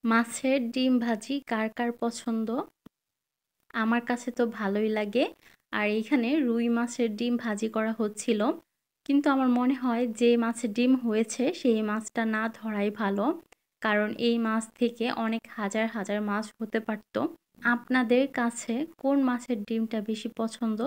মাছের ডিম ভাজি কার কার পছন্দ? আমার কাছে তো ভালোই লাগে। আর এইখানে রুই মাছের ডিম ভাজি করা হচ্ছিল। কিন্তু আমার মনে হয় যে মাছের ডিম হয়েছে সেই মাছটা না ধরাই ভালো। কারণ এই মাছ থেকে অনেক হাজার হাজার মাছ হতে পারত। আপনাদের কাছে কোন মাছের ডিমটা বেশি পছন্দ?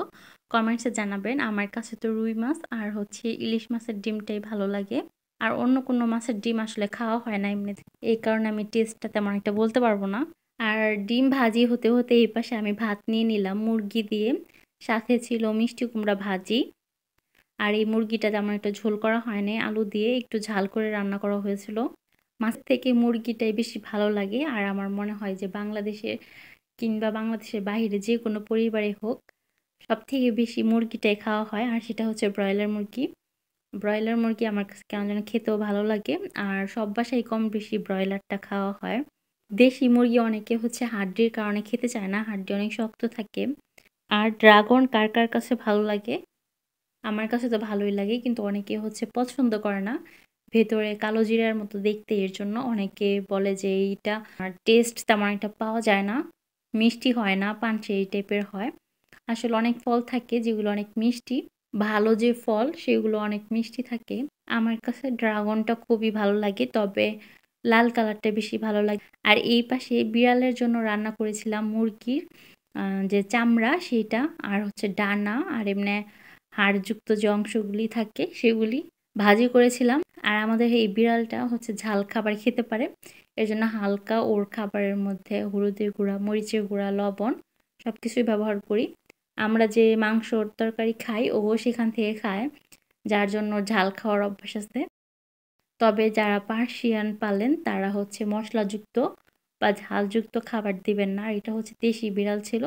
কমেন্টসে জানাবেন। আমার কাছে তো রুই মাছ আর হচ্ছে ইলিশ মাছের ডিমটাই ভালো লাগে। আর অন্য কোনো মাছের ডিম আসলে খাওয়া হয় না এমনিতে। এই কারণে আমি টেস্টটা তেমন একটা বলতে পারবো না। আর ডিম ভাজি হতে হতে এই পাশে আমি ভাত নিয়ে নিলাম মুরগি দিয়ে। সাথে ছিল মিষ্টি কুমড়া ভাজি। আর এই মুরগিটা তেমন একটা ঝোল করা হয়নি, আলু দিয়ে একটু ঝাল করে রান্না করা হয়েছিল। মাছ থেকে মুরগিটাই বেশি ভালো লাগে। আর আমার মনে হয় যে বাংলাদেশে কিংবা বাংলাদেশের বাইরে যে কোনো পরিবারে হোক, সব থেকে বেশি মুরগিটাই খাওয়া হয়। আর সেটা হচ্ছে ব্রয়লার মুরগি। ব্রয়লার মুরগি আমার কাছে কেমন যেন খেতেও ভালো লাগে। আর সব বাসায় কম বেশি ব্রয়লারটা খাওয়া হয়। দেশি মুরগি অনেকে হচ্ছে হাড্ডির কারণে খেতে চায় না, হাড্ডি অনেক শক্ত থাকে। আর ড্রাগন কার কার কাছে ভালো লাগে? আমার কাছে তো ভালোই লাগে, কিন্তু অনেকে হচ্ছে পছন্দ করে না। ভেতরে কালো জিরার মতো দেখতে, এর জন্য অনেকে বলে যে এইটা টেস্ট তেমন একটা পাওয়া যায় না, মিষ্টি হয় না, পানচে এই টাইপের হয়। আসলে অনেক ফল থাকে যেগুলো অনেক মিষ্টি, ভালো যে ফল সেগুলো অনেক মিষ্টি থাকে। আমার কাছে ড্রাগনটা খুবই ভালো লাগে, তবে লাল কালারটা বেশি ভালো লাগে। আর এই পাশে বিড়ালের জন্য রান্না করেছিলাম মুরগির যে চামড়া সেটা, আর হচ্ছে ডানা, আর এমনি হাড়যুক্ত যে অংশগুলি থাকে সেগুলি ভাজি করেছিলাম। আর আমাদের এই বিড়ালটা হচ্ছে ঝাল খাবার খেতে পারে, এর জন্য হালকা ওর খাবারের মধ্যে হলুদের গুঁড়া, মরিচের গুঁড়া, লবণ সবকিছুই ব্যবহার করি। আমরা যে মাংসর তরকারি খাই ও সেখান থেকে খায়, যার জন্য ঝাল খাওয়ার অভ্যাস আছে। তবে যারা পার্সিয়ান পালেন তারা হচ্ছে মশলাযুক্ত বা ঝালযুক্ত খাবার দিবেন না। এটা হচ্ছে দেশি বিড়াল ছিল,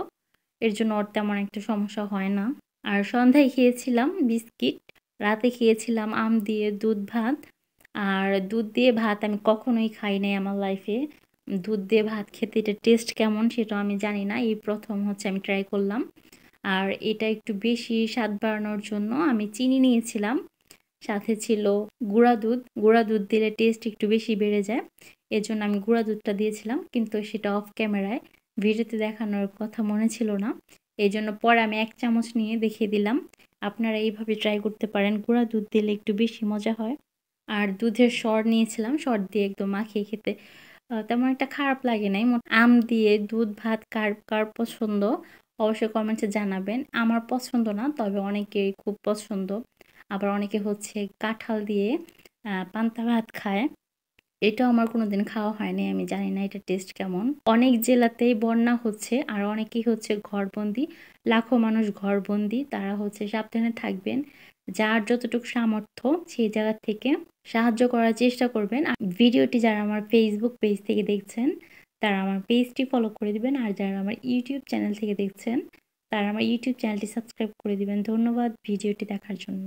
এর জন্য ওর তেমন একটা সমস্যা হয় না। আর সন্ধ্যায় খেয়েছিলাম বিস্কিট, রাতে খেয়েছিলাম আম দিয়ে দুধ ভাত। আর দুধ দিয়ে ভাত আমি কখনোই খাই নাই আমার লাইফে। দুধ দিয়ে ভাত খেতে এটা টেস্ট কেমন সেটাও আমি জানি না, এই প্রথম হচ্ছে আমি ট্রাই করলাম। আর এটা একটু বেশি স্বাদ বাড়ানোর জন্য আমি চিনি নিয়েছিলাম, সাথে ছিল গুঁড়া দুধ। গুঁড়া দুধ দিলে টেস্ট একটু বেশি বেড়ে যায়, এজন্য আমি গুঁড়া দুধটা দিয়েছিলাম, কিন্তু সেটা অফ ক্যামেরায় ভিডিওতে দেখানোর কথা মনে ছিল না। এই জন্য পরে আমি 1 চামচ নিয়ে দেখিয়ে দিলাম। আপনারা এইভাবে ট্রাই করতে পারেন, গুঁড়া দুধ দিলে একটু বেশি মজা হয়। আর দুধের সর নিয়েছিলাম, সর দিয়ে একদম মাখিয়ে খেতে তেমন একটা খারাপ লাগে নাই। আম দিয়ে দুধ ভাত কার কার পছন্দ অবশ্যই কমেন্টসে জানাবেন। আমার পছন্দ না, তবে অনেকেরই খুব পছন্দ। আবার অনেকে হচ্ছে কাঁঠাল দিয়ে পান্তা ভাত খায়, এটাও আমার কোনোদিন খাওয়া হয়নি, আমি জানি না এটা টেস্ট কেমন। অনেক জেলাতেই বন্যা হচ্ছে, আর অনেকেই হচ্ছে ঘরবন্দি, লাখো মানুষ ঘরবন্দি। তারা হচ্ছে সাবধানে থাকবেন, যার যতটুকু সামর্থ্য সেই জায়গা থেকে সাহায্য করার চেষ্টা করবেন। আর ভিডিওটি যারা আমার ফেসবুক পেজ থেকে দেখছেন তারা আমার পেজটি ফলো করে দিবেন, আর যারা আমার ইউটিউব চ্যানেল থেকে দেখছেন তারা আমার ইউটিউব চ্যানেলটি সাবস্ক্রাইব করে দিবেন। ধন্যবাদ ভিডিওটি দেখার জন্য।